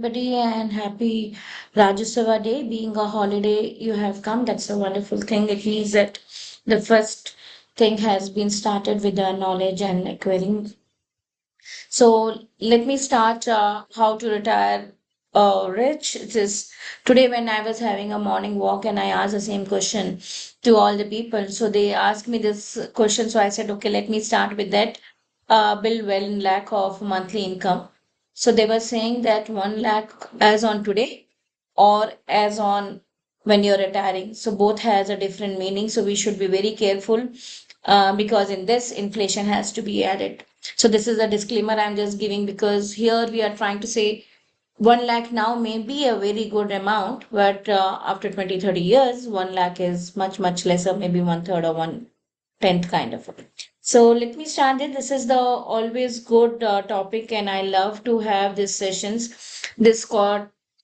everybody, and happy Rajasava Day. Being a holiday, you have come. That's a wonderful thing. It means that the first thing has been started with the knowledge and acquiring. So let me start how to retire rich. It is today when I was having a morning walk and I asked the same question to all the people. So they asked me this question. So I said, okay, let me start with that. Build well in lakh of monthly income. So they were saying that 1 lakh as on today or as on when you're retiring. So both has a different meaning. So we should be very careful because in this inflation has to be added. So this is a disclaimer I'm just giving because here we are trying to say 1 lakh now may be a very good amount, but after 20, 30 years, 1 lakh is much, much lesser, maybe one third or one tenth kind of. So let me start it. This is the always good topic, and I love to have these sessions. This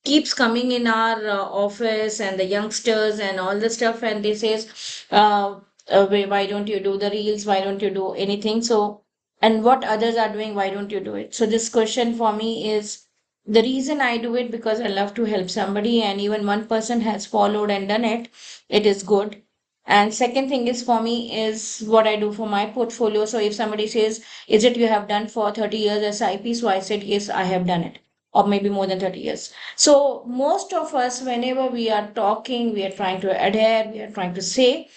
keeps coming in our office and the youngsters and all the stuff, and they says, why don't you do the reels? Why don't you do anything? So, and what others are doing, why don't you do it? So this question for me is the reason I do it because I love to help somebody, and even one person has followed and done it. It is good. And second thing is for me is what I do for my portfolio. So if somebody says, is it you have done for 30 years SIP? So I said, yes, I have done it, or maybe more than 30 years. So most of us, whenever we are talking, we are trying to adhere, we are trying to say,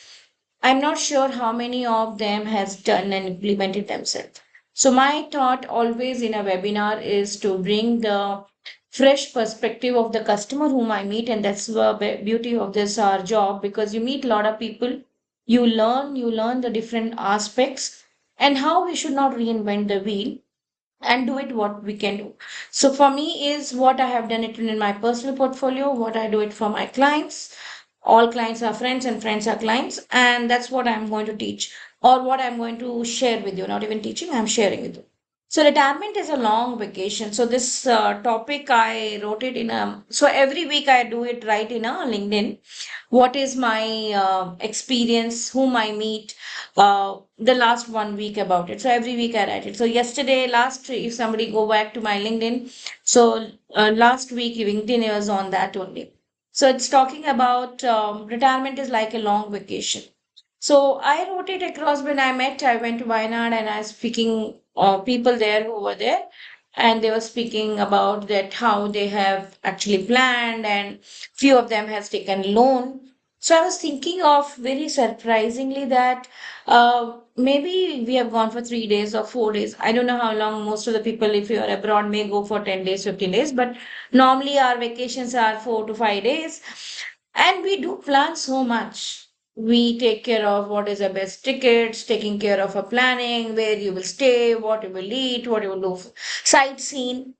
I'm not sure how many of them has done and implemented themselves. So my thought always in a webinar is to bring the fresh perspective of the customer whom I meet, and that's the beauty of this our job because you meet a lot of people, you learn the different aspects and how we should not reinvent the wheel and do it what we can do. So for me is what I have done it in my personal portfolio, what I do it for my clients. All clients are friends and friends are clients, and that's what I'm going to teach or what I'm going to share with you. Not even teaching, I'm sharing with you. So retirement is a long vacation. So this topic I wrote it in a. So every week I do it right in a LinkedIn. What is my experience? Whom I meet? The last 1 week about it. So every week I write it. So yesterday, last if somebody go back to my LinkedIn, so last week LinkedIn was on that only. So it's talking about retirement is like a long vacation. So I wrote it across when I met. I went to Wayanad and I was speaking people there who were there, and they were speaking about that how they have actually planned, and few of them has taken loan. So I was thinking of very surprisingly that maybe we have gone for 3 days or 4 days. I don't know how long most of the people, if you are abroad, may go for 10 days, 15 days, but normally our vacations are 4 to 5 days, and we do plan so much. We take care of what is the best tickets, taking care of a planning, where you will stay, what you will eat, what you will do, sightseeing.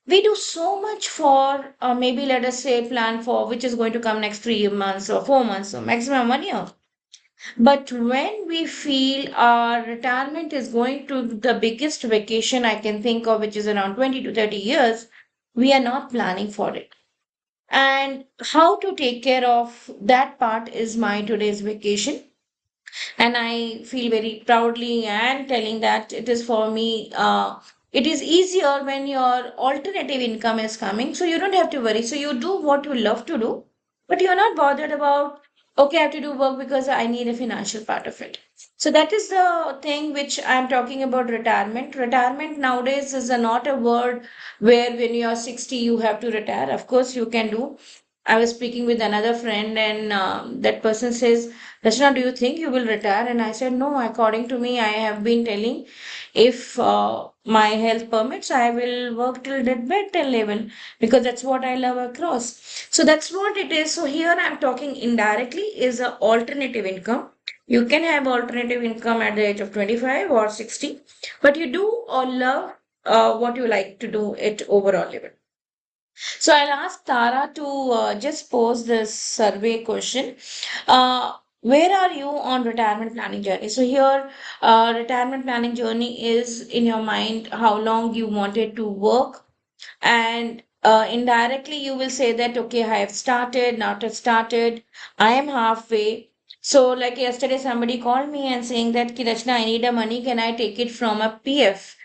We do so much for maybe let us say plan for which is going to come next 3 months or 4 months or maximum 1 year. But when we feel our retirement is going to the biggest vacation I can think of, which is around 20 to 30 years, we are not planning for it. And how to take care of that part is my today's vacation. And I feel very proudly and telling that it is for me. It is easier when your alternative income is coming, so you don't have to worry. So you do what you love to do, but you're not bothered about, okay, I have to do work because I need a financial part of it. So that is the thing which I'm talking about retirement. Retirement nowadays is not a word where when you are 60 you have to retire. Of course, you can do. I was speaking with another friend, and that person says, Rachna, do you think you will retire? And I said, no, according to me, I have been telling if my health permits, I will work till deathbed till level because that's what I love across. So that's what it is. So here I'm talking indirectly is a alternative income. You can have alternative income at the age of 25 or 60, but you do or love what you like to do at overall level. So I'll ask Tara to just pose this survey question. Where are you on retirement planning journey? So here, retirement planning journey is in your mind how long you wanted to work, and indirectly you will say that okay, I have started, not have started, I am halfway. So like yesterday, somebody called me and saying that Kirachna, I need a money. Can I take it from a PF?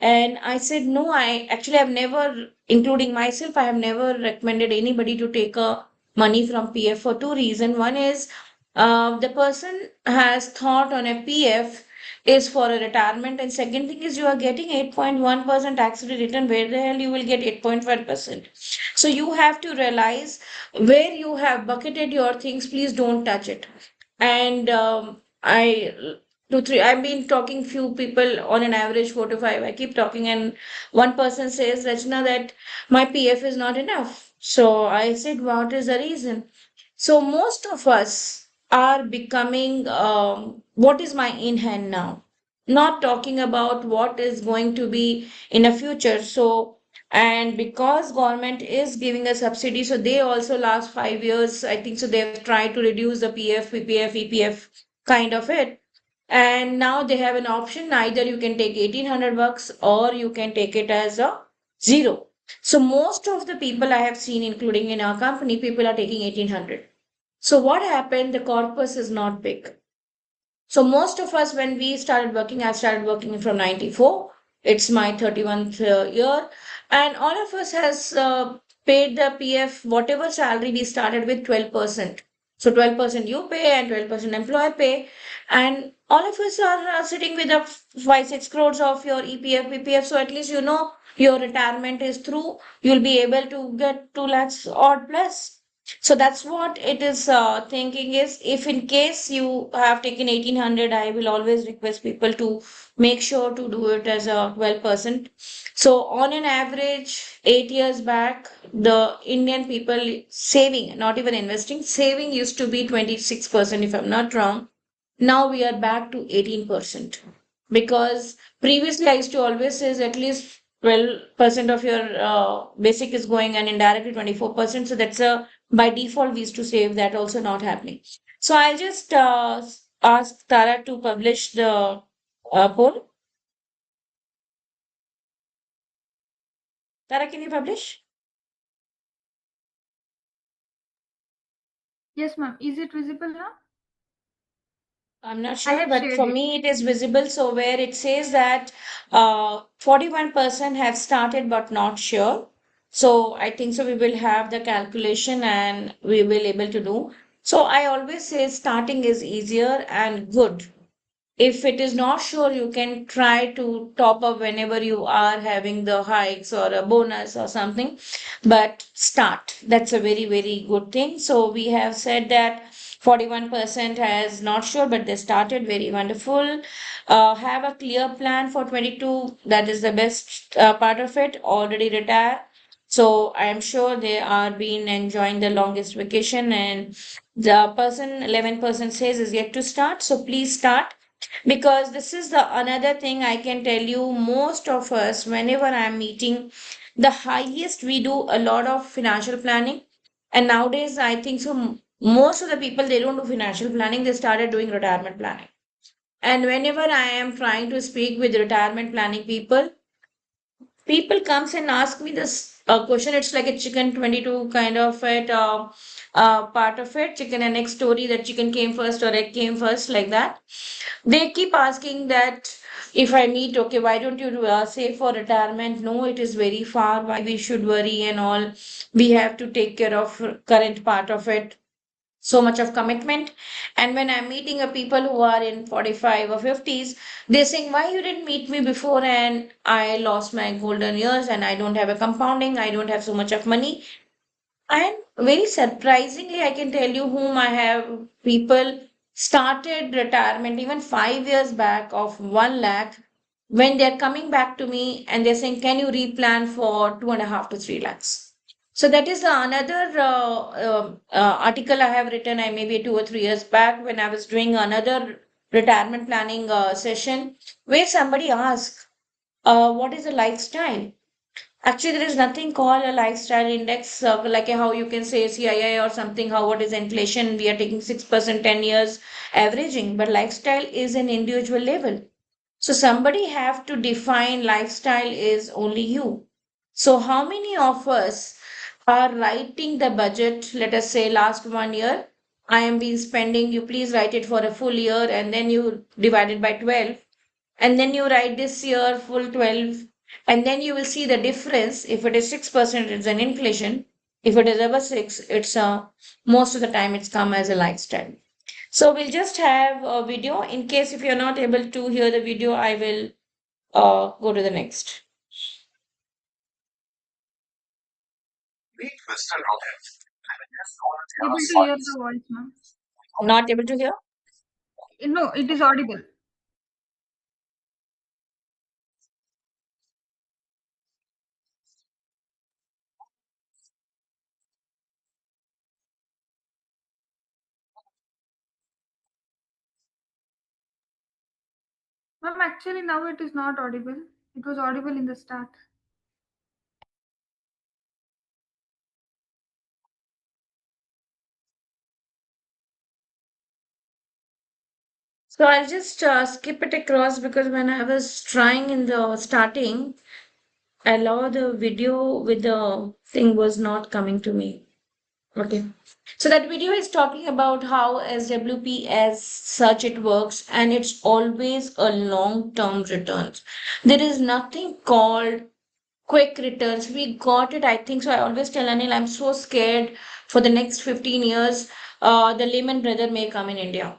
And I said, no, I actually have never, including myself, I have never recommended anybody to take a money from PF for two reasons. One is the person has thought on a PF is for a retirement, and second thing is you are getting 8.1% tax-free return. Where the hell you will get 8.5%? So you have to realize where you have bucketed your things, please don't touch it. And I two, three. I've been talking few people on an average 4 to 5. I keep talking, and one person says, Rachna, that my PF is not enough. So I said, what is the reason? So most of us are becoming what is my in hand now? Not talking about what is going to be in a future. So and because government is giving a subsidy, so they also last 5 years, I think so they've tried to reduce the PF, PPF, EPF kind of it. And now they have an option. Either you can take 1800 bucks or you can take it as a zero. So most of the people I have seen, including in our company, people are taking 1800. So what happened? The corpus is not big. So most of us, when we started working, I started working from 94. It's my 31st year. And all of us has paid the PF, whatever salary we started with 12%. So 12% you pay and 12% employer pay. And all of us are sitting with a 5, 6 crores of your EPF, PPF. So at least you know your retirement is through. You'll be able to get 2 lakhs odd plus. So that's what it is thinking is, if in case you have taken 1800, I will always request people to make sure to do it as a 12%. So on an average, 8 years back, the Indian people saving, not even investing, saving used to be 26%, if I'm not wrong. Now we are back to 18%. Because previously I used to always say at least 12% of your basic is going, and indirectly 24%. So that's a, by default we used to save, that also not happening. So I'll just ask Tara to publish the poll. Tara, can you publish? Yes, ma'am. Is it visible now? I'm not I sure, have but shared for it. me it is visible. So where it says that 41% have started but not sure. So I think so we will have the calculation and we will able to do. So I always say starting is easier and good. If it is not sure, you can try to top up whenever you are having the hikes or a bonus or something, but start. That's a very, very good thing. So we have said that 41% has not sure, but they started. Very wonderful. Have a clear plan for 22. That is the best part of it. Already retired. So I am sure they are been enjoying the longest vacation, and the person 11% says is yet to start. So please start, because this is the another thing I can tell you. Most of us, whenever I'm meeting, the highest we do a lot of financial planning. And nowadays I think so most of the people, they don't do financial planning, they started doing retirement planning. And whenever I am trying to speak with retirement planning people, people comes and ask me this question. It's like a chicken 22 kind of it, part of it, chicken and egg story, that chicken came first or egg came first, like that. They keep asking that if I meet, okay, why don't you save for retirement? No, it is very far. Why we should worry and all? We have to take care of current part of it. So much of commitment. And when I'm meeting a people who are in 45 or 50s, they're saying, why you didn't meet me before? And I lost my golden years and I don't have a compounding. I don't have so much of money. And very surprisingly, I can tell you whom I have people started retirement even 5 years back of 1 lakh. When they're coming back to me and they're saying, can you replan for 2.5 to 3 lakhs? So that is another article I have written. I maybe 2 or 3 years back when I was doing another retirement planning session, where somebody asked, what is a lifestyle? Actually, there is nothing called a lifestyle index, like how you can say CII or something. How what is inflation? We are taking 6%, 10 years averaging, but lifestyle is an individual level. So somebody have to define lifestyle is only you. So how many of us are writing the budget? Let us say last 1 year, I am been spending. You please write it for a full year, and then you divide it by 12. and then you write this year full 12, and then you will see the difference. If it is 6%, it's an inflation. If it is ever 6, it's most of the time it's come as a lifestyle. So we'll just have a video. In case if you're not able to hear the video, I will go to the next. Able to hear the voice, ma'am? Not able to hear? No, it is audible. Ma'am, actually now it is not audible. It was audible in the start. So I'll just skip it across because when I was trying in the starting, allow the video with the thing was not coming to me. Okay. So that video is talking about how SWP as such it works, and it's always a long-term returns. There is nothing called quick returns. We got it, I think so. I always tell Anil, I'm so scared for the next 15 years, the Lehman Brother may come in India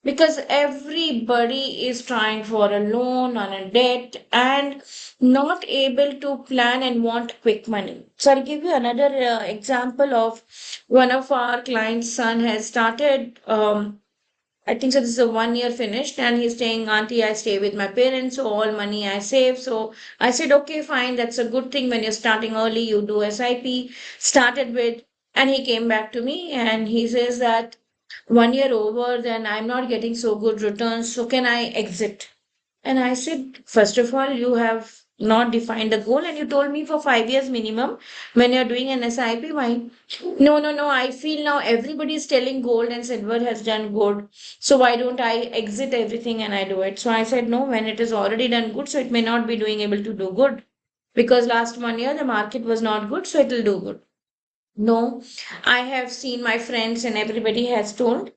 because everybody is trying for a loan on a debt and not able to plan and want quick money. So I'll give you another example of one of our clients' son has started. I think so. This is a 1 year finished, and he's saying, "Auntie, I stay with my parents, so all money I save." So I said, "Okay, fine. That's a good thing. When you're starting early, you do SIP." Started with, and he came back to me and he says that 1 year over, then I'm not getting so good returns. So can I exit? And I said, first of all, you have not defined the goal, and you told me for 5 years minimum when you're doing an SIP. Why? No, no, no. I feel now everybody is telling gold and silver has done good. So why don't I exit everything and I do it? So I said, no, when it is already done good, so it may not be doing able to do good because last 1 year the market was not good, so it will do good. No, I have seen my friends and everybody has told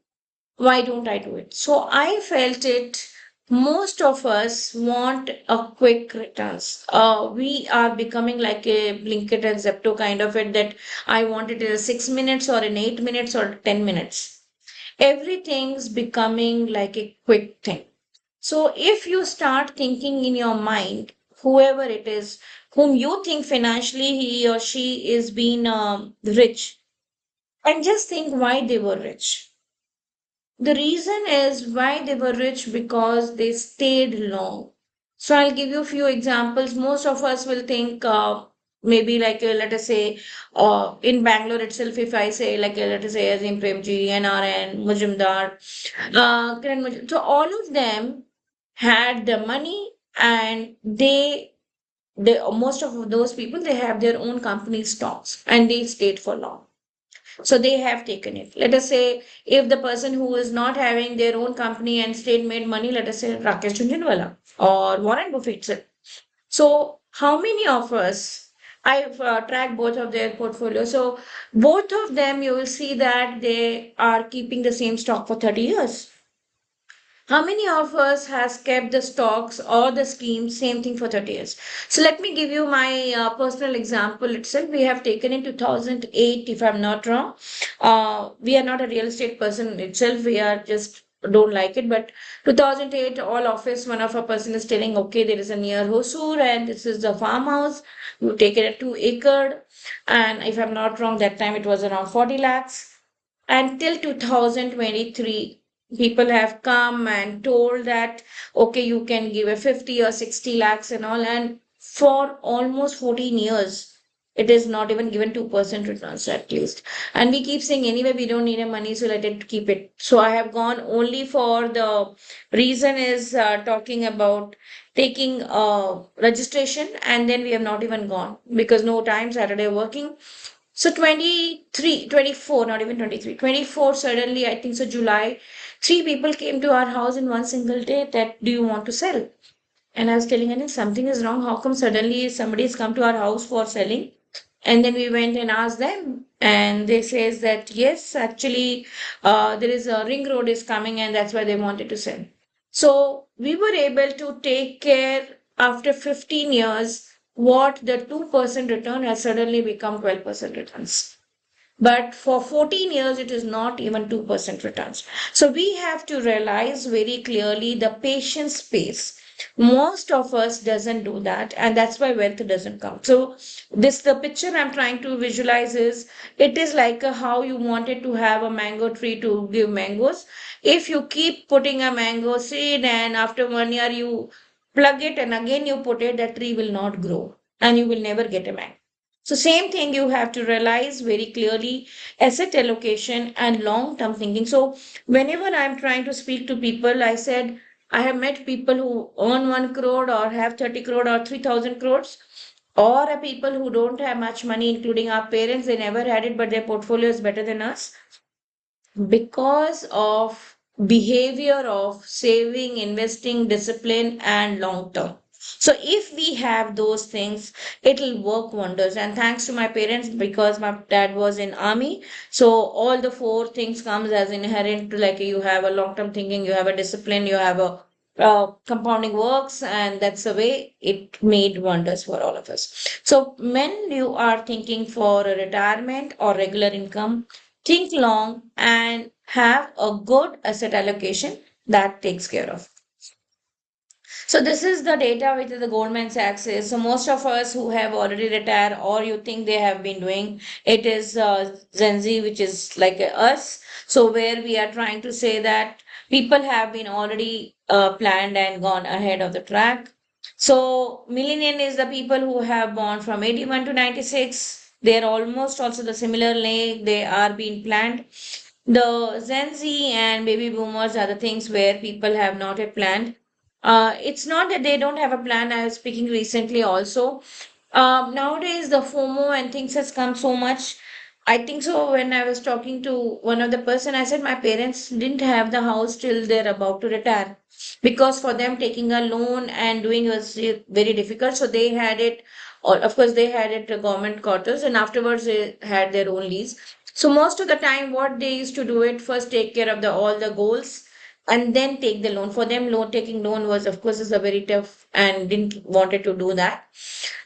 why don't I do it? So I felt it. Most of us want a quick returns. We are becoming like a Blinkit and Zepto kind of it that I want it in 6 minutes or in 8 minutes or 10 minutes. Everything's becoming like a quick thing. So if you start thinking in your mind, whoever it is, whom you think financially he or she is being rich, and just think why they were rich. The reason is why they were rich because they stayed long. So I'll give you a few examples. Most of us will think maybe like let us say in Bangalore itself, if I say like let us say Azim Premji, NRN, Mujumdar, so all of them had the money and they most of those people they have their own company stocks and they stayed for long. So they have taken it. Let us say if the person who is not having their own company and state made money, let us say Rakesh Jhunjhunwala or Warren Buffett. So how many of us? I've tracked both of their portfolio. So both of them, you will see that they are keeping the same stock for 30 years. How many of us has kept the stocks or the schemes same thing for 30 years? So let me give you my personal example itself. We have taken in 2008, if I'm not wrong. We are not a real estate person itself. We are just don't like it. But 2008, all office, one of our person is telling, okay, there is a near Hosur and this is the farmhouse. You take it at 2 acre. And if I'm not wrong, that time it was around 40 lakhs. Until 2023 people have come and told that okay you can give a 50 or 60 lakhs and all, and for almost 14 years it is not even given 2% returns at least, and we keep saying anyway we don't need a money so let it keep it. So I have gone only for the reason is talking about taking registration, and then we have not even gone because no time, Saturday working. So 23, 24, not even 23, 24, suddenly, I think so, July, three people came to our house in one single day that, do you want to sell? And I was telling her, something is wrong. How come suddenly somebody has come to our house for selling? And then we went and asked them, and they says that yes, actually, there is a ring road is coming, and that's why they wanted to sell. So we were able to take care after 15 years what the 2% return has suddenly become 12% returns. But for 14 years, it is not even 2% returns. So we have to realize very clearly the patience space. Most of us doesn't do that, and that's why wealth doesn't come. So this the picture I'm trying to visualize is it is like how you wanted to have a mango tree to give mangoes. If you keep putting a mango seed and after 1 year you plug it and again you put it, that tree will not grow and you will never get a mango. So same thing you have to realize very clearly asset allocation and long term thinking. So whenever I'm trying to speak to people, I said I have met people who earn 1 crore or have 30 crore or 3,000 crores, or a people who don't have much money, including our parents, they never had it, but their portfolio is better than us because of behavior of saving, investing, discipline, and long term. So if we have those things, it'll work wonders. And thanks to my parents, because my dad was in army, so all the four things comes as inherent to, like, you have a long term thinking, you have a discipline, you have a compounding works, and that's the way it made wonders for all of us. So when you are thinking for a retirement or regular income, think long and have a good asset allocation that takes care of. So this is the data which the Goldman Sachs is. So most of us who have already retired or you think they have been doing, it is Gen Z, which is like us. So where we are trying to say that people have been already planned and gone ahead of the track. So millennial is the people who have born from 81 to 96. They're almost also the similar leg. They are being planned. The Gen Z and baby boomers are the things where people have not yet planned. It's not that they don't have a plan. I was speaking recently also. Nowadays, the FOMO and things has come so much. I think so. When I was talking to one of the person, I said my parents didn't have the house till they're about to retire because for them taking a loan and doing was very difficult. So they had it, or of course they had it government quarters, and afterwards they had their own lease. So most of the time, what they used to do it first take care of the all the goals and then take the loan. For them, loan taking loan was, of course, is a very tough and didn't wanted to do that.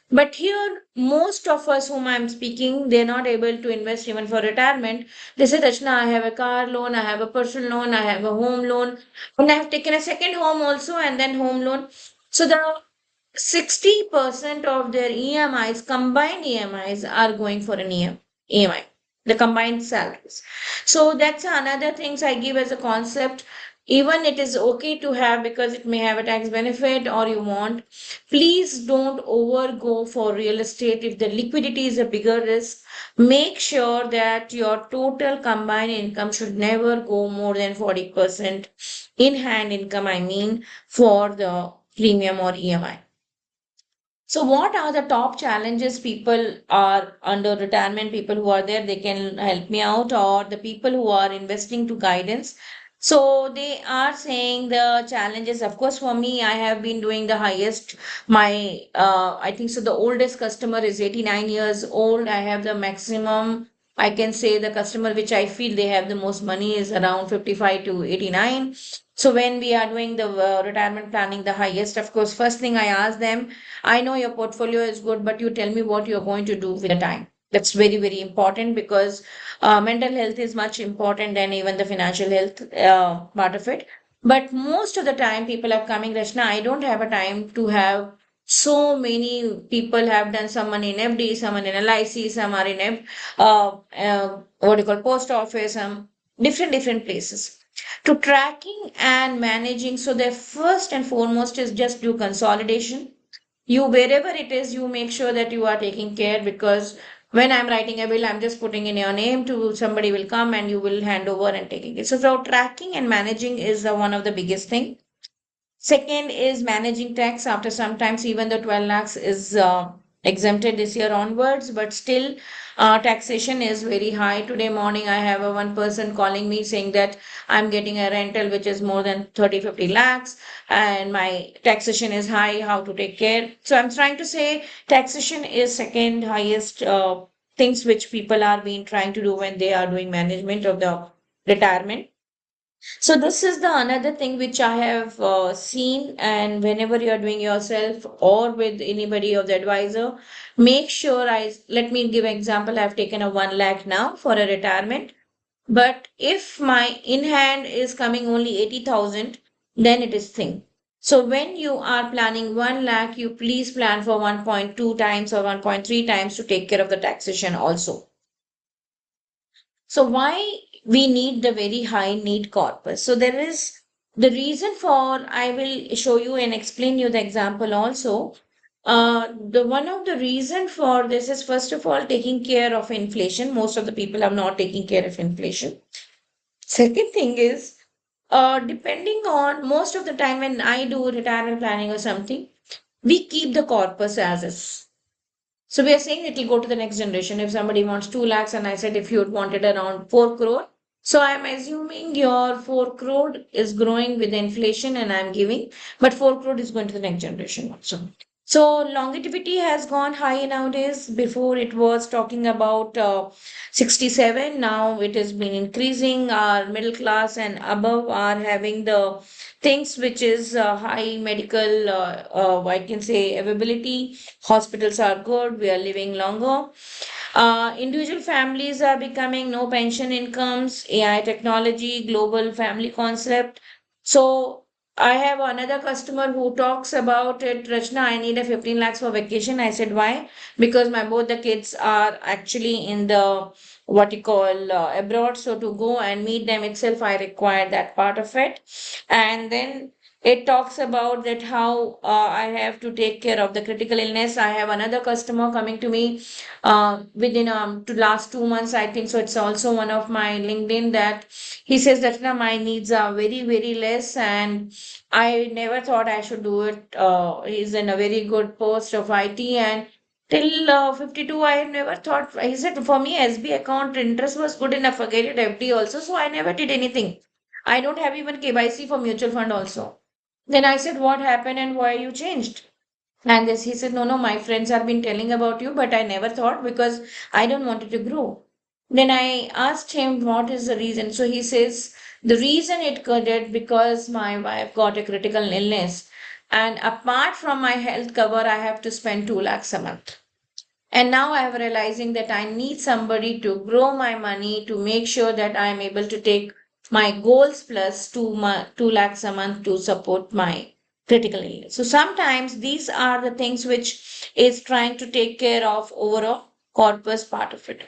But here, most of us whom I'm speaking, they're not able to invest even for retirement. They say, Rachna, I have a car loan, I have a personal loan, I have a home loan, and I have taken a second home also, and then home loan. So the 60% of their EMIs, combined EMIs, are going for an EMI, the combined salaries. So that's another things I give as a concept. Even it is okay to have because it may have a tax benefit or you want. Please don't overgo for real estate. If the liquidity is a bigger risk, make sure that your total combined income should never go more than 40% in hand income, I mean, for the premium or EMI. So, what are the top challenges people are under retirement? People who are there, they can help me out, or the people who are investing to guidance. So, they are saying the challenges. Of course, for me, I have been doing the highest. I think so. The oldest customer is 89 years old. I have the maximum. I can say the customer which I feel they have the most money is around 55 to 89. So, when we are doing the retirement planning, the highest, of course, first thing I ask them, I know your portfolio is good, but you tell me what you're going to do with the time. That's very, very important because mental health is much important than even the financial health part of it. But most of the time, people are coming, Rachna, I don't have a time to have so many people have done someone in FD, someone in LIC, some are in what do you call post office, different places to tracking and managing. So the first and foremost is just do consolidation. You wherever it is, you make sure that you are taking care, because when I'm writing a will, I'm just putting in your name to somebody will come and you will hand over and taking it. So tracking and managing is one of the biggest thing. Second is managing tax. After sometimes even the 12 lakhs is exempted this year onwards, but still taxation is very high. Today morning, I have a one person calling me saying that I'm getting a rental which is more than 30-50 lakhs and my taxation is high. How to take care? So I'm trying to say taxation is second highest things which people are being trying to do when they are doing management of the retirement. So this is the another thing which I have seen, and whenever you are doing yourself or with anybody of the advisor, make sure let me give example. I've taken a 1 lakh now for a retirement, but if my in hand is coming only 80,000, then it is thing. So when you are planning 1 lakh, you please plan for 1.2 times or 1.3 times to take care of the taxation also. So why we need the very high need corpus? So there is the reason for, I will show you and explain you the example also. The one of the reason for this is first of all taking care of inflation. Most of the people are not taking care of inflation. Second thing is, depending on most of the time when I do retirement planning or something, we keep the corpus as is. So we are saying it will go to the next generation. If somebody wants 2 lakhs and I said if you wanted around 4 crore, so I'm assuming your 4 crore is growing with inflation and I'm giving, but 4 crore is going to the next generation also. So longevity has gone high nowadays. Before it was talking about 67. Now it has been increasing. Our middle class and above are having the things which is high medical, I can say availability. Hospitals are good. We are living longer. Individual families are becoming no pension incomes, AI technology, global family concept. So I have another customer who talks about it. Rachna, I need a 15 lakhs for vacation. I said, why? Because my both the kids are actually in the what you call abroad. So to go and meet them itself, I require that part of it. And then it talks about that how I have to take care of the critical illness. I have another customer coming to me within to last 2 months, I think. So it's also one of my LinkedIn that he says that my needs are very, very less, and I never thought I should do it. He's in a very good post of IT, and till 52, I never thought. He said for me, SB account interest was good enough. Forget it, FD also. So I never did anything. I don't have even KYC for mutual fund also. Then I said, what happened and why you changed? And this, he said, no, no, my friends have been telling about you, but I never thought because I don't want it to grow. Then I asked him what is the reason. So he says, the reason it did because my wife got a critical illness. And apart from my health cover, I have to spend 2 lakhs a month. And now I am realizing that I need somebody to grow my money to make sure that I am able to take my goals plus 2 lakhs a month to support my critical illness. So sometimes these are the things which is trying to take care of overall corpus part of it.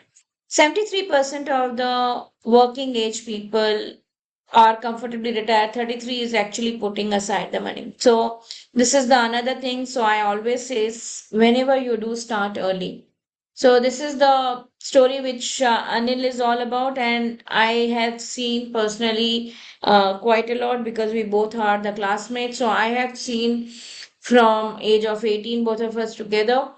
73% of the working age people are comfortably retired. 33 is actually putting aside the money. So this is the another thing. So I always say whenever you do start early. So this is the story which Anil is all about, and I have seen personally quite a lot because we both are the classmates. So I have seen from age of 18, both of us together.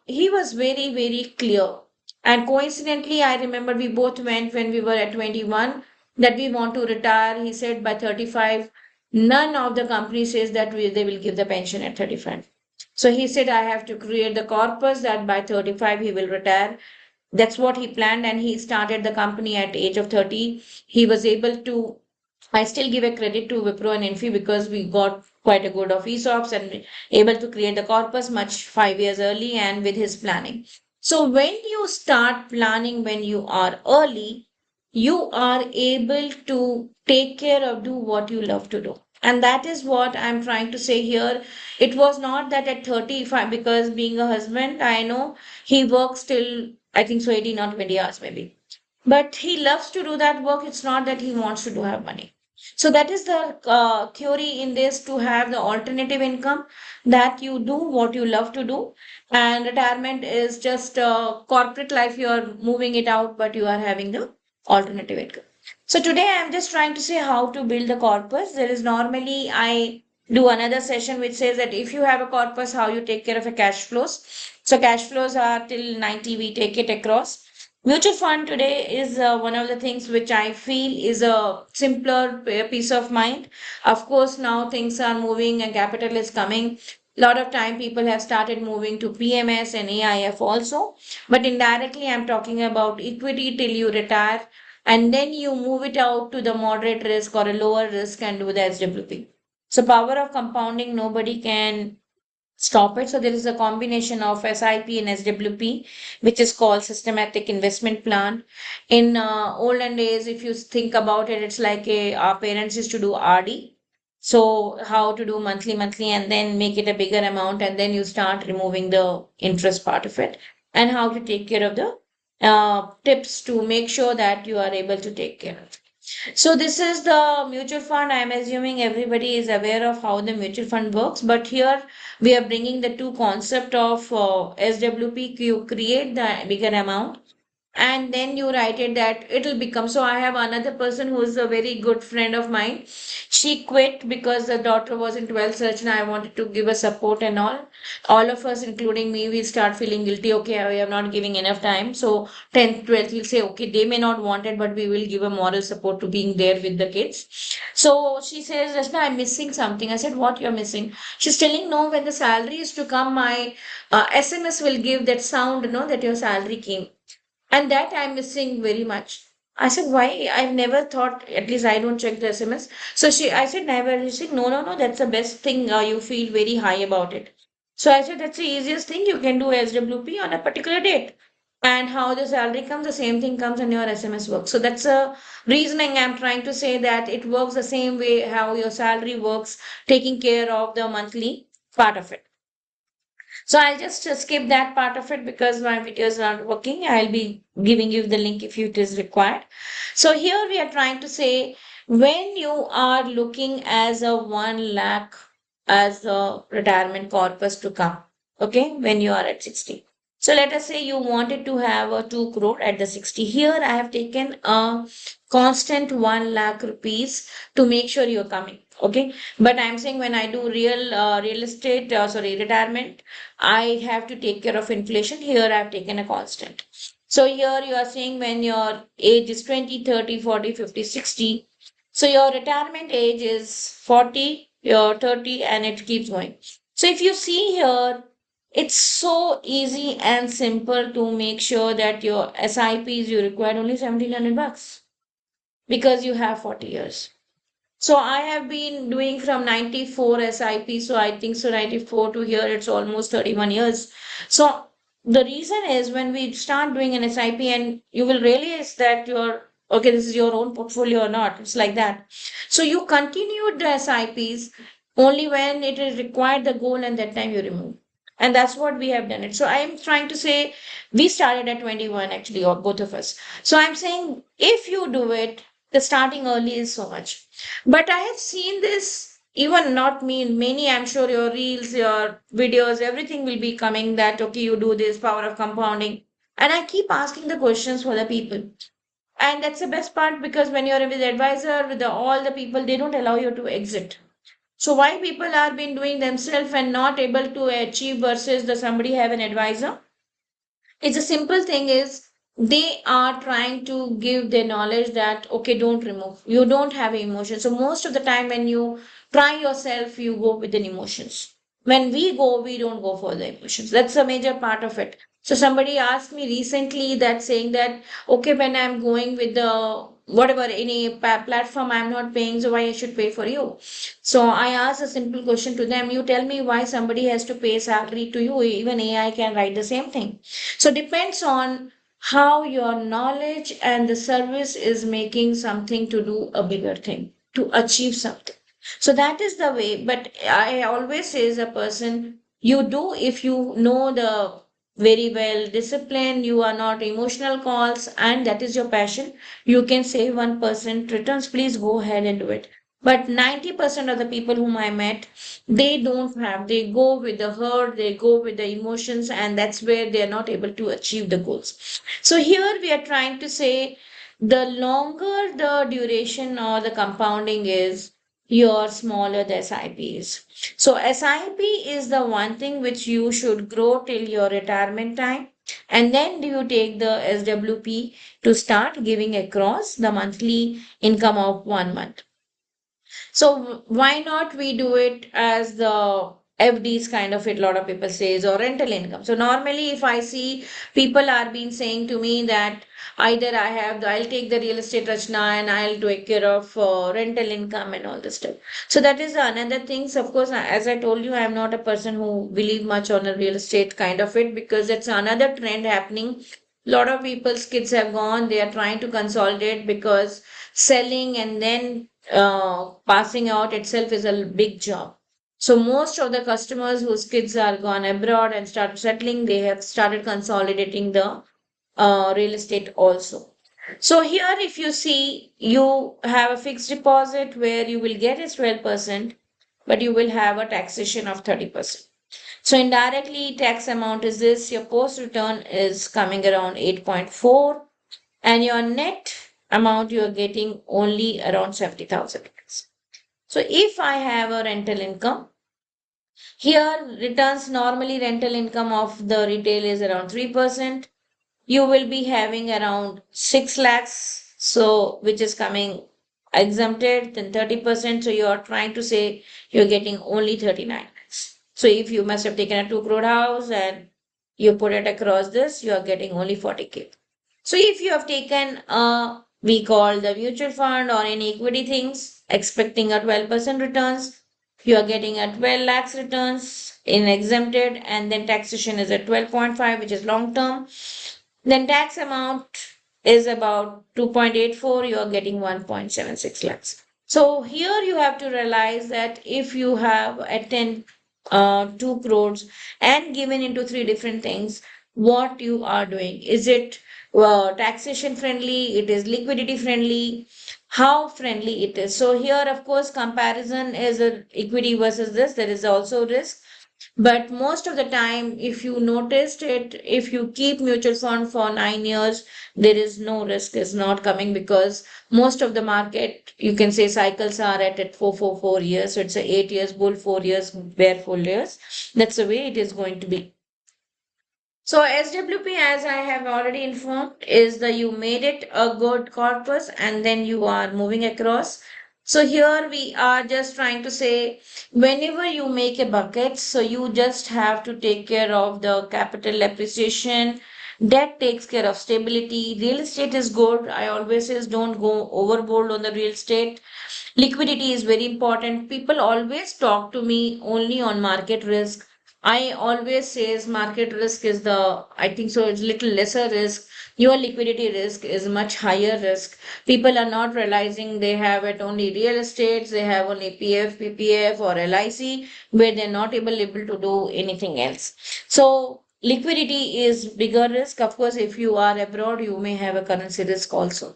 He was very, very clear. And coincidentally, I remember we both went when we were at 21 that we want to retire. He said by 35, none of the company says that they will give the pension at 35. So he said, I have to create the corpus that by 35 he will retire. That's what he planned, and he started the company at age of 30. He was able to, I still give a credit to Wipro and Infi because we got quite a good of ESOPs and able to create the corpus much 5 years early and with his planning. So when you start planning when you are early, you are able to take care of do what you love to do. And that is what I'm trying to say here. It was not that at 35, because being a husband, I know he works till I think so 18 or 20 hours maybe. But he loves to do that work. It's not that he wants to do have money. So that is the theory in this, to have the alternative income, that you do what you love to do. And retirement is just corporate life. You are moving it out, but you are having the alternative income. So today I am just trying to say how to build the corpus. There is normally I do another session which says that if you have a corpus, how you take care of a cash flows. So cash flows are till 90, we take it across. Mutual fund today is one of the things which I feel is a simpler peace of mind. Of course, now things are moving and capital is coming. A lot of time people have started moving to PMS and AIF also. But indirectly, I'm talking about equity till you retire. and then you move it out to the moderate risk or a lower risk and do the SWP. So power of compounding, nobody can stop it. So there is a combination of SIP and SWP, which is called systematic investment plan. In olden days, if you think about it, it's like our parents used to do RD. So how to do monthly, and then make it a bigger amount, and then you start removing the interest part of it, and how to take care of the tips to make sure that you are able to take care of. So this is the mutual fund. I'm assuming everybody is aware of how the mutual fund works, but here we are bringing the two concept of SWP. You create the bigger amount and then you write it that it'll become. So I have another person who is a very good friend of mine. She quit because the daughter wasn't well searched and I wanted to give her support and all of us including me, we start feeling guilty. Okay, we are not giving enough time. So 10th 12th we'll say okay, they may not want it, but we will give a moral support to being there with the kids. So she says, Rashna, I'm missing something. I said, what you're missing? She's telling, no, when the salary is to come, my SMS will give that sound, that your salary came, and that I'm missing very much. I said, why? I've never thought, at least I don't check the SMS. So I said, never. She said, no, no, no, that's the best thing. You feel very high about it. So I said, that's the easiest thing you can do SWP on a particular date. And how the salary comes, the same thing comes in your SMS work. So that's a reasoning I'm trying to say that it works the same way how your salary works, taking care of the monthly part of it. So I'll just skip that part of it because my videos are not working. I'll be giving you the link if it is required. So here we are trying to say when you are looking as a 1 lakh as a retirement corpus to come, okay, when you are at 60. So let us say you wanted to have a 2 crore at the 60. Here I have taken a constant 1 lakh rupees to make sure you're coming. Okay, but I'm saying when I do real estate, retirement, I have to take care of inflation. Here I've taken a constant. So here you are saying when your age is 20, 30, 40, 50, 60. So your retirement age is 40, your 30, and it keeps going. So if you see here, it's so easy and simple to make sure that your SIPs you require only 1700 bucks because you have 40 years. So I have been doing from 94 SIP. So I think so 94 to here, it's almost 31 years. So the reason is when we start doing an SIP and you will realize that you're okay, this is your own portfolio or not. It's like that. So you continued the SIPs only when it is required the goal and that time you remove. And that's what we have done it. So I'm trying to say we started at 21 actually, or both of us. So I'm saying if you do it, the starting early is so much. But I have seen this, even not me, many, I'm sure your reels, your videos, everything will be coming that, okay, you do this, power of compounding. And I keep asking the questions for the people. And that's the best part because when you're with the advisor, with all the people, they don't allow you to exit. So why people are been doing themselves and not able to achieve versus the somebody have an advisor? It's a simple thing is they are trying to give their knowledge that okay, don't remove. You don't have emotion. So most of the time when you try yourself, you go with the emotions. When we go, we don't go for the emotions. That's a major part of it. So somebody asked me recently that saying that okay, when I'm going with the whatever any platform I'm not paying, so why I should pay for you? So I asked a simple question to them. You tell me why somebody has to pay salary to you. Even AI can write the same thing. So depends on how your knowledge and the service is making something to do a bigger thing, to achieve something. So that is the way. But I always say as a person, you do if you know the very well discipline, you are not emotional calls, and that is your passion. You can save 1% returns. Please go ahead and do it. But 90% of the people whom I met, they don't have, they go with the herd, they go with the emotions, and that's where they are not able to achieve the goals. So here we are trying to say the longer the duration or the compounding is, your smaller the SIP is. So SIP is the one thing which you should grow till your retirement time. And then you take the SWP to start giving across the monthly income of 1 month. So why not we do it as the FDs kind of it, a lot of people says, or rental income. So normally if I see people are been saying to me that either I'll take the real estate Rachna and I'll take care of rental income and all this stuff. So that is another things. Of course, as I told you, I'm not a person who believe much on a real estate kind of it because it's another trend happening. A lot of people's kids have gone, they are trying to consolidate because selling and then passing out itself is a big job. So most of the customers whose kids are gone abroad and start settling, they have started consolidating the real estate also. So here, if you see, you have a fixed deposit where you will get is 12%, but you will have a taxation of 30%. So indirectly, tax amount is this, your post return is coming around 8.4, and your net amount you are getting only around 70,000 rupees. So if I have a rental income, here returns normally rental income of the retail is around 3%. You will be having around 6 lakhs, so which is coming exempted, then 30%. So you are trying to say you're getting only 39 lakhs. So if you must have taken a 2 crore house and you put it across this, you are getting only 40K. So if you have taken a we call the mutual fund or any equity things expecting a 12% returns, you are getting a 12 lakhs returns in exempted, and then taxation is at 12.5, which is long term. Then tax amount is about 2.84, you are getting 1.76 lakhs. So here you have to realize that if you have attend 2 crores and given into three different things, what you are doing. Is it taxation friendly? It is liquidity friendly? How friendly it is? So here, of course, comparison is a equity versus this. There is also risk. But most of the time, if you noticed it, if you keep mutual fund for 9 years, there is no risk is not coming because most of the market, you can say cycles are at 4 4 4 years. So it's a 8 years bull, 4 years bear, 4 years. That's the way it is going to be. So SWP, as I have already informed, is the you made it a good corpus and then you are moving across. So here we are just trying to say whenever you make a bucket, so you just have to take care of the capital appreciation. Debt takes care of stability. Real estate is good. I always says don't go overboard on the real estate. Liquidity is very important. People always talk to me only on market risk. I always says market risk is the, I think so it's little lesser risk. Your liquidity risk is much higher risk. People are not realizing they have it only real estates, they have only PF, PPF or LIC where they're not able to do anything else. So liquidity is bigger risk. Of course, if you are abroad, you may have a currency risk also.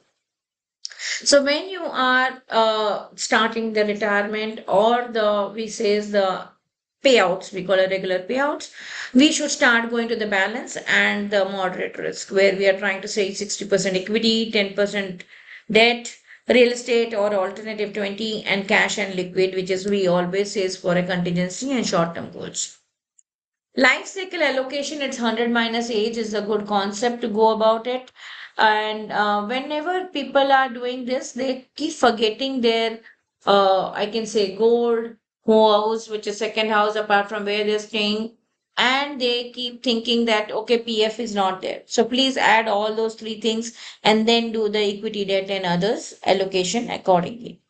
So when you are starting the retirement or the we says the payouts, we call it regular payouts, we should start going to the balance and the moderate risk where we are trying to say 60% equity, 10% debt, real estate or alternative 20 and cash and liquid, which is we always says for a contingency and short term goals. Life cycle allocation, it's 100 minus age is a good concept to go about it. And whenever people are doing this, they keep forgetting their, I can say, gold, house, which is second house apart from where they're staying. And they keep thinking that, okay, PF is not there. So please add all those three things and then do the equity, debt, and others allocation accordingly.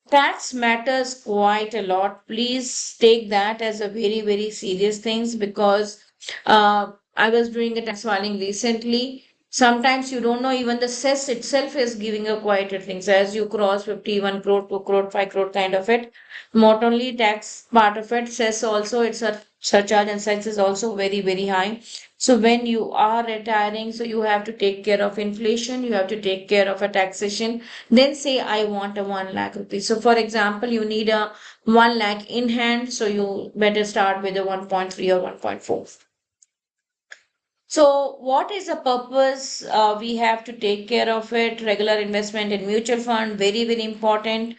Tax matters quite a lot. Please take that as a very, very serious things because I was doing a tax filing recently. Sometimes you don't know even the cess itself is giving a quite a things as you cross 51 crore, 2 crore, 5 crore kind of it. Not only tax part of it, cess also it's a surcharge and cess is also very, very high. So when you are retiring, so you have to take care of inflation, you have to take care of a taxation, then say I want a 1 lakh rupees. So for example, you need a 1 lakh in hand, so you better start with a 1.3 or 1.4. So what is the purpose? We have to take care of it. Regular investment in mutual fund, very, very important.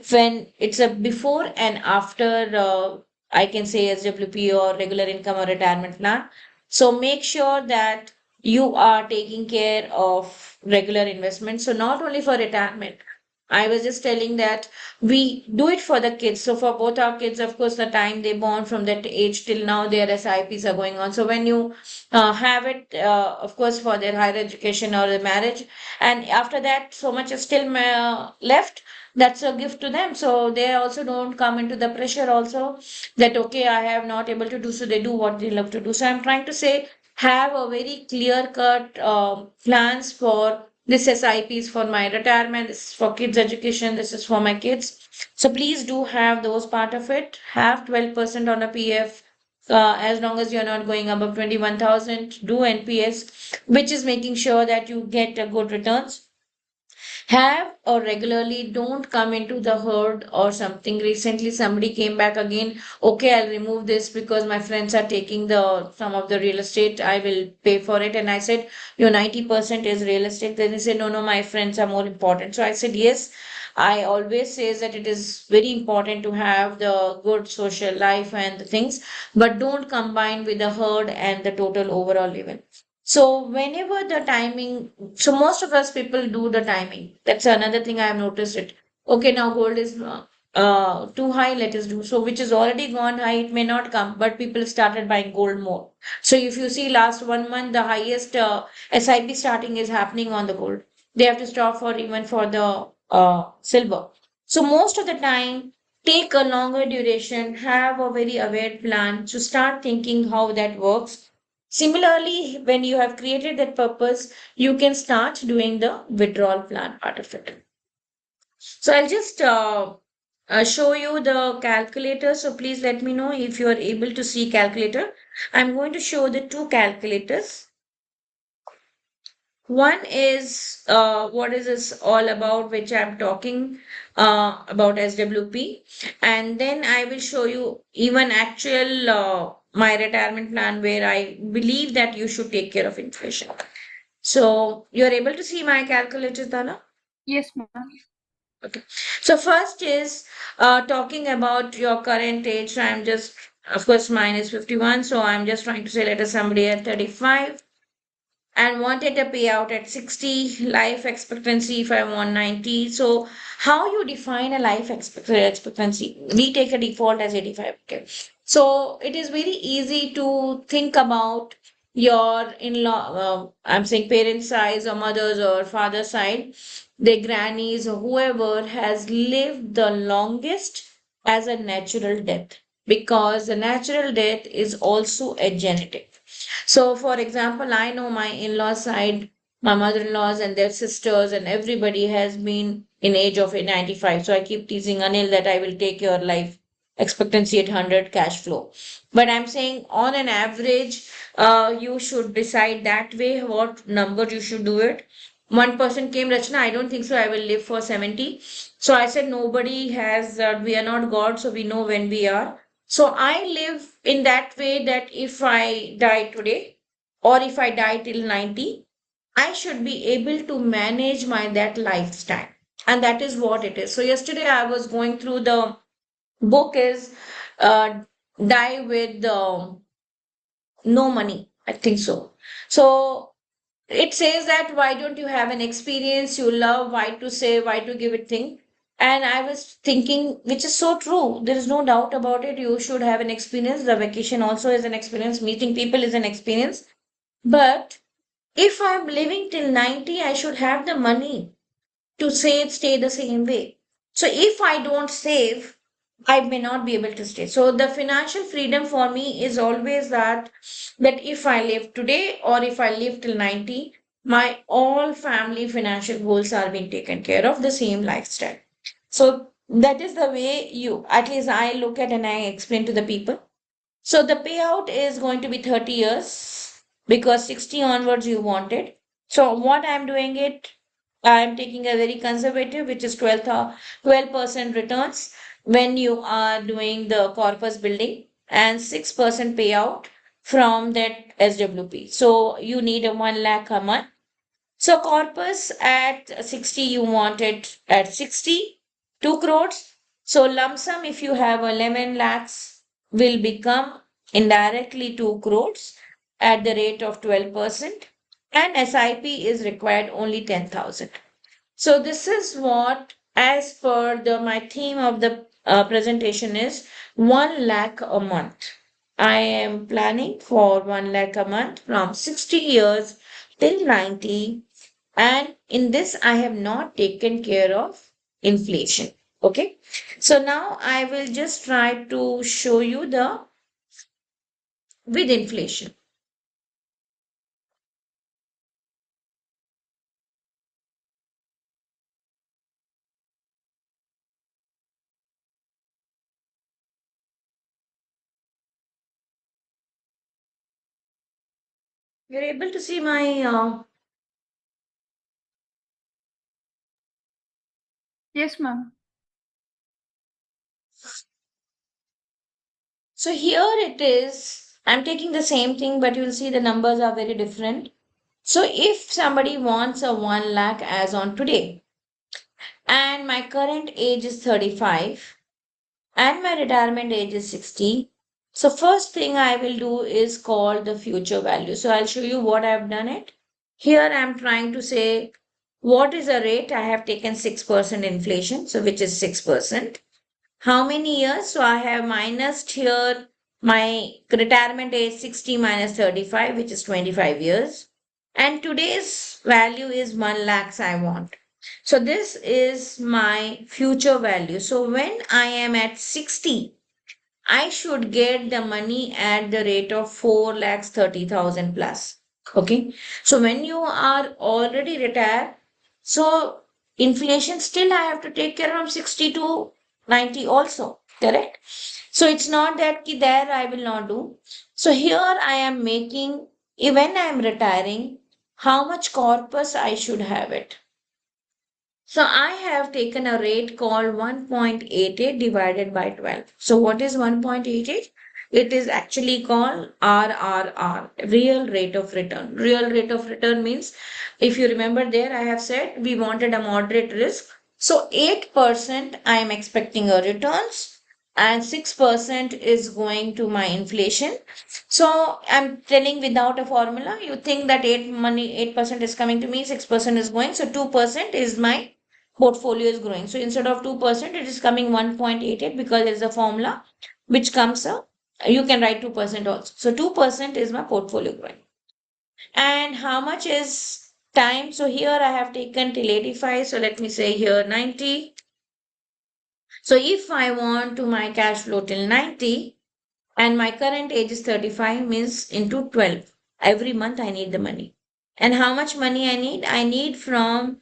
When it's a before and after, I can say SWP or regular income or retirement plan. So make sure that you are taking care of regular investment. So not only for retirement, I was just telling that we do it for the kids. So for both our kids, of course, the time they born from that age till now, their SIPs are going on. So when you have it, of course, for their higher education or the marriage, and after that, so much is still left. That's a gift to them. So they also don't come into the pressure also that okay, I have not able to do. So they do what they love to do. So I'm trying to say have a very clear cut plans for this SIP is for my retirement, this is for kids education, this is for my kids. So please do have those part of it. Have 12% on a PF. As long as you're not going above 21,000, do NPS, which is making sure that you get a good returns. Have or regularly don't come into the herd or something. Recently, somebody came back again. Okay, I'll remove this because my friends are taking the some of the real estate. I will pay for it. And I said, your 90% is real estate. Then he said, no, no, my friends are more important. So I said, yes. I always say that it is very important to have the good social life and the things, but don't combine with the herd and the total overall event. So whenever the timing, so most of us people do the timing. That's another thing I have noticed it. Okay, now gold is too high, let us do. So which is already gone high, it may not come, but people started buying gold more. So if you see last 1 month, the highest SIP starting is happening on the gold. They have to stop for even for the silver. So most of the time, take a longer duration, have a very aware plan to start thinking how that works. Similarly, when you have created that purpose, you can start doing the withdrawal plan part of it. So I'll just show you the calculator. So please let me know if you are able to see calculator. I'm going to show the two calculators. One is what is this all about, which I'm talking about SWP, and then I will show you even actual my retirement plan where I believe that you should take care of inflation. So you're able to see my calculator, Tala? Yes, ma'am. Okay. So first is talking about your current age. So I'm just, of course, mine is 51. So I'm just trying to say, let us somebody at 35 and wanted a payout at 60, life expectancy if I want 90. So how you define a life expectancy? We take a default as 85. Okay. So it is very easy to think about your in-law, I'm saying parents' size or mother's or father's side, their grannies or whoever has lived the longest as a natural death, because the natural death is also a genetic. So, for example, I know my in-law side, my mother-in-laws and their sisters and everybody has been in age of 95. So I keep teasing Anil that I will take your life expectancy at 100 cash flow. But I'm saying on an average, you should decide that way what number you should do it. One person came, Rachna, I don't think so. I will live for 70. So I said, nobody has, we are not God, so we know when we are. So I live in that way that if I die today or if I die till 90, I should be able to manage my that lifestyle. And that is what it is. So yesterday I was going through the book is Die with No Money. I think so. So it says that why don't you have an experience you love, why to say, why to give it thing. And I was thinking, which is so true, there is no doubt about it, you should have an experience. The vacation also is an experience, meeting people is an experience. But if I'm living till 90, I should have the money to say it stay the same way. So if I don't save, I may not be able to stay. So the financial freedom for me is always that if I live today or if I live till 90, my all family financial goals are being taken care of, the same lifestyle. So that is the way you, at least I look at and I explain to the people. So the payout is going to be 30 years because 60 onwards you want it. So what I'm doing it, I'm taking a very conservative, which is 12% returns when you are doing the corpus building and 6% payout from that SWP. So you need a 1 lakh a month. So corpus at 60, you want it at 60, 2 crores. So lump sum, if you have 11 lakhs, will become indirectly 2 crores at the rate of 12%. And SIP is required only 10,000. So this is what as per the my theme of the presentation is 1 lakh a month. I am planning for 1 lakh a month from 60 years till 90, and in this I have not taken care of inflation. Okay, so now I will just try to show you the with inflation. You're able to see my Yes, ma'am. so here it is. I'm taking the same thing, but you'll see the numbers are very different. So if somebody wants a 1 lakh as on today, and my current age is 35, and my retirement age is 60, so first thing I will do is call the future value. So I'll show you what I've done it. Here I'm trying to say what is the rate. I have taken 6% inflation, so which is 6%. How many years? So I have minus here my retirement age 60 minus 35, which is 25 years. And today's value is 1 lakhs I want. So this is my future value. So when I am at 60, I should get the money at the rate of 4 lakhs 30,000 plus. Okay. So when you are already retired, so inflation still I have to take care of 60 to 90 also. Correct. So it's not that there I will not do. So here I am making, when I am retiring, how much corpus I should have it. So I have taken a rate called 1.88 divided by 12. So what is 1.88? It is actually called RRR, real rate of return. Real rate of return means, if you remember there, I have said we wanted a moderate risk. So 8% I am expecting a returns, and 6% is going to my inflation. So I'm telling without a formula, you think that 8% is coming to me, 6% is going. So 2% is my portfolio is growing. So instead of 2%, it is coming 1.88 because there is a formula which comes up. You can write 2% also. So 2% is my portfolio growing. And how much is time? So here I have taken till 85. So let me say here 90. So if I want to my cash flow till 90 and my current age is 35, means into 12. Every month I need the money. And how much money I need? I need from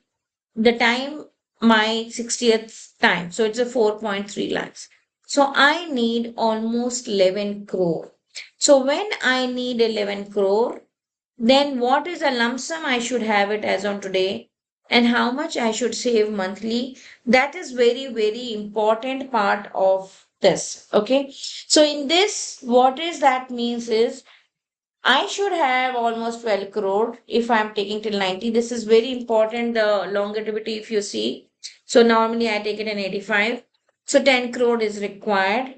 the time my 60th time. So it's a 4.3 lakhs. So I need almost 11 crore. So when I need 11 crore, then what is the lump sum I should have it as on today, and how much I should save monthly? That is very, very important part of this. Okay. So in this, what is that means is I should have almost 12 crore if I'm taking till 90. This is very important, the longevity, if you see. So normally I take it in 85. So 10 crore is required.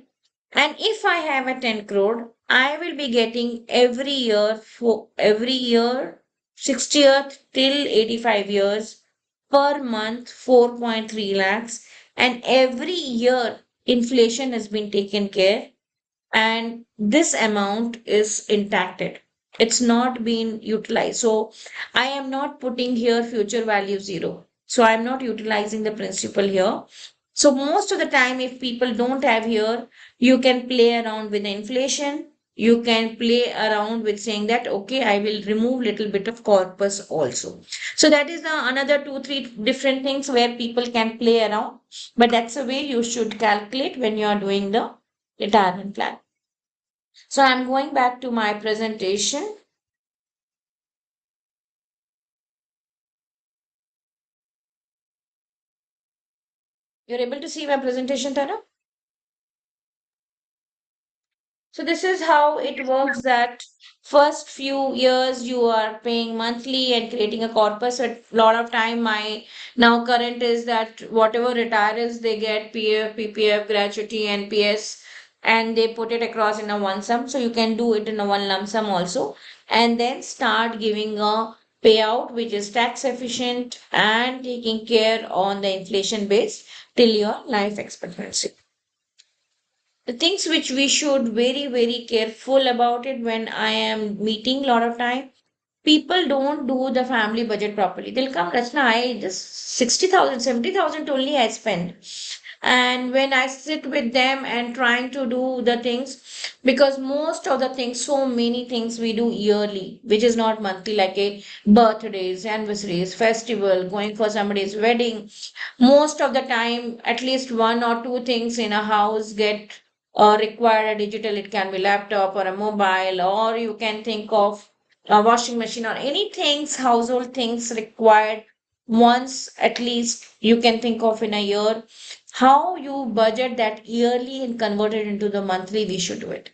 And if I have a 10 crore, I will be getting every year for every year 60th till 85 years per month 4.3 lakhs. And every year inflation has been taken care, and this amount is intacted. It's not been utilized. So I am not putting here future value zero. So I'm not utilizing the principle here. So most of the time, if people don't have here, you can play around with inflation. You can play around with saying that, okay, I will remove little bit of corpus also. So that is the another two, three different things where people can play around. But that's the way you should calculate when you are doing the retirement plan. So I'm going back to my presentation. You're able to see my presentation, Tara? So this is how it works, that first few years you are paying monthly and creating a corpus. A lot of time my now current is that whatever retires they get PF, PPF, gratuity, NPS, and they put it across in a one sum. So you can do it in a one lump sum also, and then start giving a payout which is tax efficient and taking care on the inflation base till your life expectancy. The things which we should very careful about it when I am meeting a lot of time, people don't do the family budget properly. They'll come, Rachna, I just 60,000, 70,000 only I spend. And when I sit with them and trying to do the things, because most of the things, so many things we do yearly, which is not monthly, like a birthdays, anniversaries, festival, going for somebody's wedding. Most of the time, at least one or two things in a house get require a digital. It can be laptop or a mobile, or you can think of a washing machine or anything household things required once at least you can think of in a year. How you budget that yearly and convert it into the monthly, we should do it.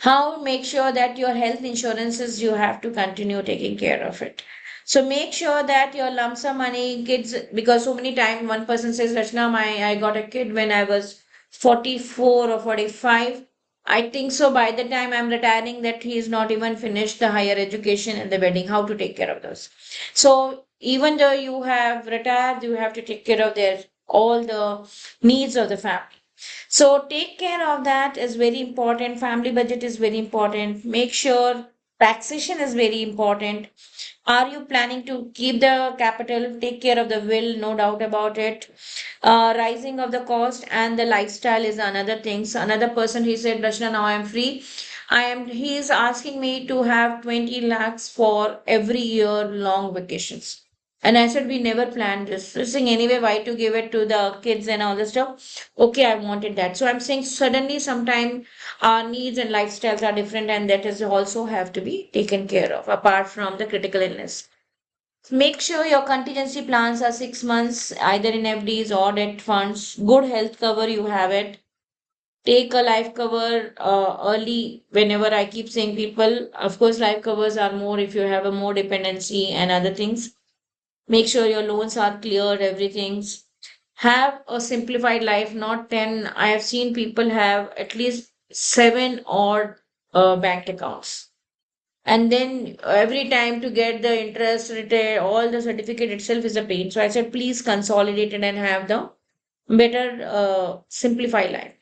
How make sure that your health insurances you have to continue taking care of it. So make sure that your lump sum money kids, because so many times one person says, Rachna, I got a kid when I was 44 or 45. I think so by the time I'm retiring that he is not even finished the higher education and the wedding. How to take care of those? So even though you have retired, you have to take care of their all the needs of the family. So take care of that is very important. Family budget is very important. Make sure taxation is very important. Are you planning to keep the capital? Take care of the will, no doubt about it. Rising of the cost and the lifestyle is another thing. So another person he said, Rachna, now I am free. He is asking me to have 20 lakhs for every year long vacations. And I said, we never planned this. So saying anyway, why to give it to the kids and all this stuff? Okay, I wanted that. So I'm saying suddenly sometime our needs and lifestyles are different, and that is also have to be taken care of apart from the critical illness. Make sure your contingency plans are 6 months, either in FDs or debt funds. Good health cover, you have it. Take a life cover early. Whenever I keep saying people, of course, life covers are more if you have a more dependency and other things. Make sure your loans are cleared, everything's. Have a simplified life, not 10. I have seen people have at least seven odd bank accounts. And then every time to get the interest rate, all the certificate itself is a pain. So I said, please consolidate it and have the better simplify life.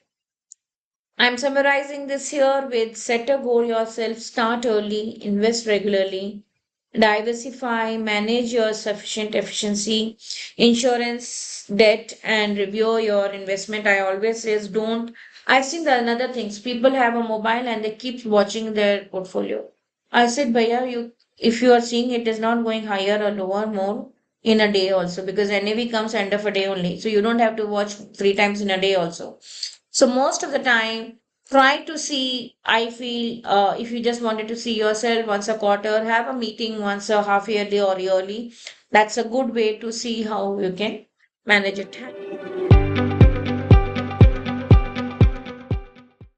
I'm summarizing this here with set a goal yourself, start early, invest regularly, diversify, manage your sufficient efficiency, insurance, debt, and review your investment. I always says don't. I've seen the another things. People have a mobile and they keep watching their portfolio. I said, Bhaiya, you if you are seeing it is not going higher or lower more in a day also because NAV comes end of a day only. So you don't have to watch three times in a day also. So most of the time, try to see. I feel if you just wanted to see yourself once a quarter, have a meeting once a half yearly or yearly. That's a good way to see how you can manage it.